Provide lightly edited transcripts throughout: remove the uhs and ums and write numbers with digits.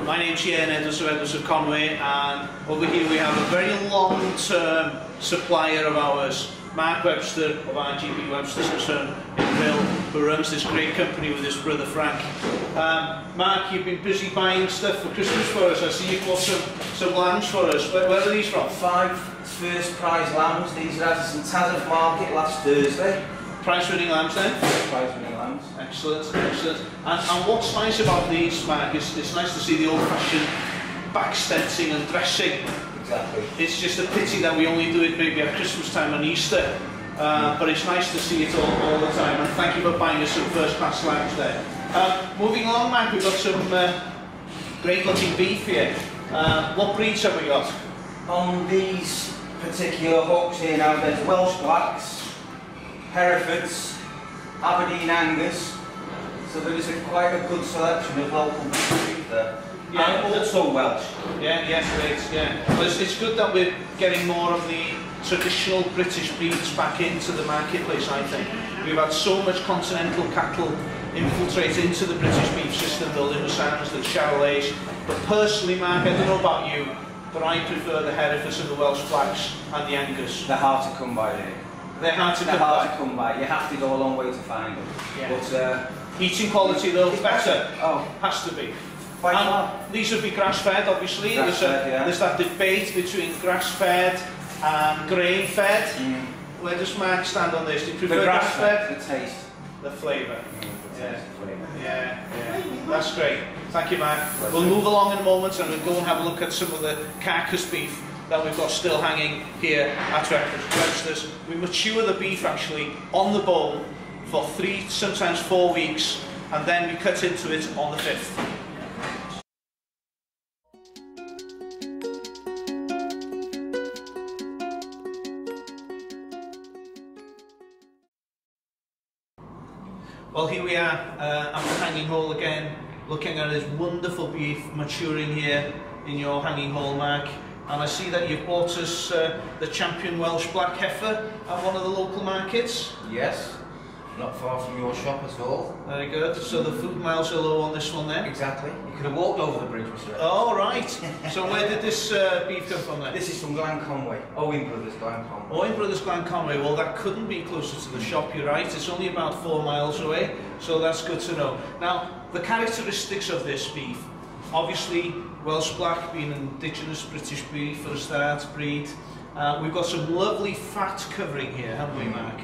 My name's Ian Edwards of Conway, and over here we have a very long-term supplier of ours, Mark Webster of RGB Websters in Bill, who runs this great company with his brother Frank. Mark, you've been busy buying stuff for Christmas for us. I see you've bought some lambs for us. Where are these from? 5 first prize lambs. These are at St Taz's Market last Thursday. Prize-winning lambs then? Prize-winning lambs. Excellent, excellent. And what's nice about these, Mark, is it's nice to see the old-fashioned back stencing and dressing. Exactly. It's just a pity that we only do it maybe at Christmas time and Easter. But it's nice to see it all the time. And thank you for buying us some first-class lambs there. Moving along, Mark, we've got some great-looking beef here. What breeds have we got? On these particular hooks here now, there's Welsh Blacks, Herefords, Aberdeen Angus, so there is quite a good selection of local beef there. Yeah, and also Welsh. Yeah, great, yeah. Well, it's good that we're getting more of the traditional British breeds back into the marketplace, I think. We've had so much continental cattle infiltrate into the British beef system, the Limousin's, the Charolais, but personally, Mark, I don't know about you, but I prefer the Herefords and the Welsh Blacks and the Angus. They're hard to come by, really. They're hard to come by. You have to go a long way to find them. Yeah. But eating quality though, better. Oh, has to be. And these would be grass-fed, obviously. There's that debate between grass-fed and grain-fed. Where does Mark stand on this? Do you prefer grass-fed? The taste, the flavour. Yeah, that's great. Thank you, Mark. We'll move along in a moment and we'll go and have a look at some of the carcass beef that we've got still hanging here at Websters. We mature the beef actually on the bone for 3, sometimes 4 weeks, and then we cut into it on the 5th. Well, here we are at the hanging hall again, looking at this wonderful beef maturing here in your hanging hall, Mark. And I see that you've bought us the champion Welsh Black Heifer at one of the local markets. Yes, not far from your shop at all. Very good. So the foot miles are low on this one then? Exactly. You could have walked over the bridge, Mr. Oh, right. So where did this beef come from then? This is from Glan Conway. Owen Brothers Glan Conway. Owen Brothers Glan Conway. Well, that couldn't be closer to the shop, you're right. It's only about 4 miles away, so that's good to know. Now, the characteristics of this beef, obviously Welsh Black being an indigenous British breed for a start breed. We've got some lovely fat covering here, haven't we, Mark?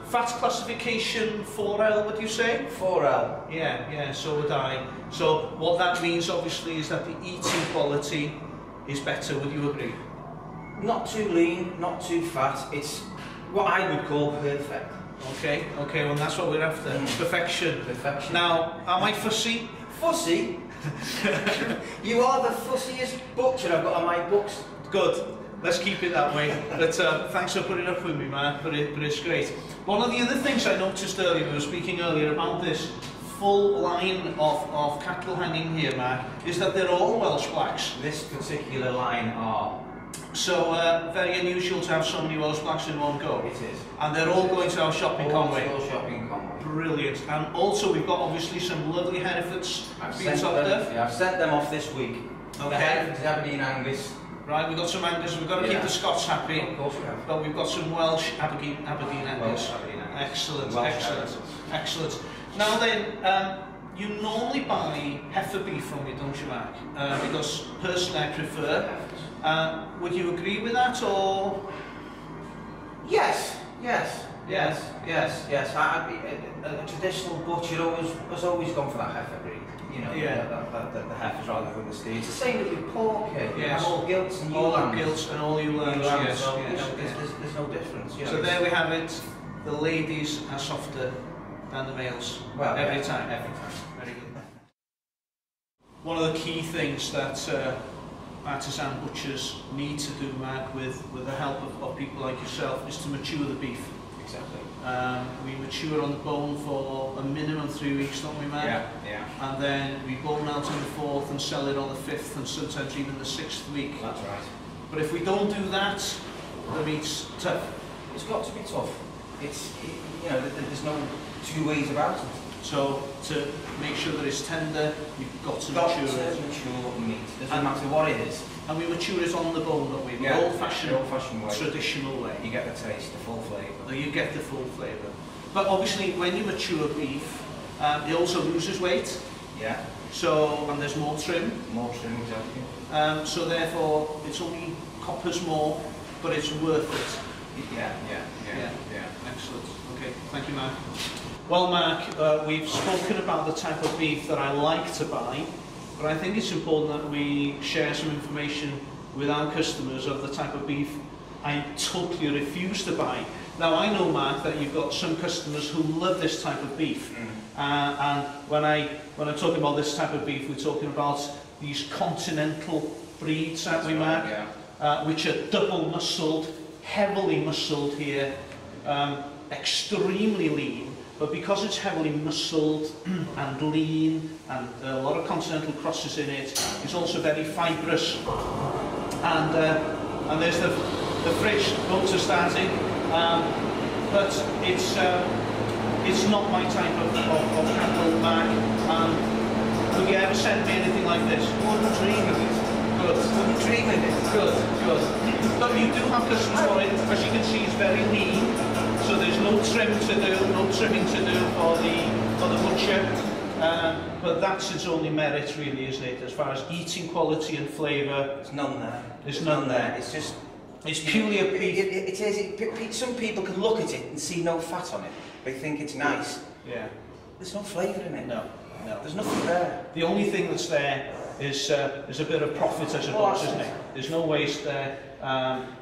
Fat classification 4L, would you say? 4L. Yeah, so would I. So what that means obviously is that the eating quality is better, would you agree? Not too lean, not too fat. It's what I would call perfect. Okay, well that's what we're after. Perfection. Now, am I fussy? Fussy? You are the fussiest butcher I've got on my books. Good. Let's keep it that way. But thanks for putting up with me, Mark. But it's great. One of the other things I noticed earlier, we were speaking earlier about this full line of cattle hanging here, Mark, is that they're all Welsh Blacks. This particular line are. So very unusual to have so many Welsh Blacks in one go. It is. And they're all going to our shop in Conway. All shopping Conway. Brilliant. And also we've got obviously some lovely Herefords being topped up. Yeah, I've sent them off this week. Okay. The Herefords, Aberdeen Angus. Right, we've got some Angus. We've got to keep the Scots happy. Of course we have. But we've got some Welsh Aberdeen Angus. Excellent. Excellent. Now then, you normally buy heifer beef from me, don't you, Mark? Because personally I prefer. Would you agree with that, or? Yes. A traditional butcher has always gone for that heifer breed. You know, the heifers rather than the steers. It's the same with pork. Yes. All gilts and all gilts and all you lambs. Yes. So there's no difference. You know, so there we have it. The ladies are softer than the males. Well, every time. Very good. One of the key things that artisan butchers need to do, Mark, with the help of people like yourself, is to mature the beef. Exactly. We mature on the bone for a minimum 3 weeks, don't we, Mark? Yeah. And then we bone out on the 4th and sell it on the 5th and sometimes even the 6th week. That's right. But if we don't do that, the meat's tough. It's got to be tough. you know, there's no two ways about it. So to make sure that it's tender, you've got to mature it. Mature meat. Doesn't matter what it is. And we mature it on the bone, don't we? The old-fashioned way. Traditional way. You get the taste, the full flavour. You get the full flavour. But obviously, when you mature beef, it also loses weight. Yeah. So, and there's more trim. More trim, exactly. So therefore, it's only coppers more, but it's worth it. Yeah. Excellent. Okay, thank you, Mark. Well, Mark, we've spoken about the type of beef that I like to buy, but I think it's important that we share some information with our customers of the type of beef I totally refuse to buy. Now, I know, Mark, that you've got some customers who love this type of beef. And when I'm talking about this type of beef, we're talking about these continental breeds, aren't we, Mark? Yeah. Which are double muscled, heavily muscled here, extremely lean. But because it's heavily muscled and lean and a lot of continental crosses in it, it's also very fibrous. And there's the fridge motor starting, but it's not my type of cattle, Mark. Would you ever send me anything like this? Wouldn't dream of it. Good. Wouldn't dream of it. Good. But you do have customers for it. As you can see, it's very lean. So there's no trim to do, no trimming to do for the butcher. But that's its only merit, really, isn't it? As far as eating quality and flavour, there's none there. There's none there. It's just, it's purely a beef. Some people can look at it and see no fat on it. They think it's nice. Yeah. There's no flavour in it. No. There's nothing there. The only thing that's there is a bit of profit, I suppose, isn't it? There's no waste there.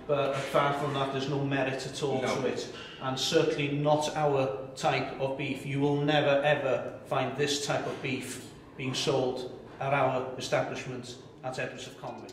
But apart from that, there's no merit at all to it, and certainly not our type of beef. You will never ever find this type of beef being sold at our establishment at Edwards of Conwy.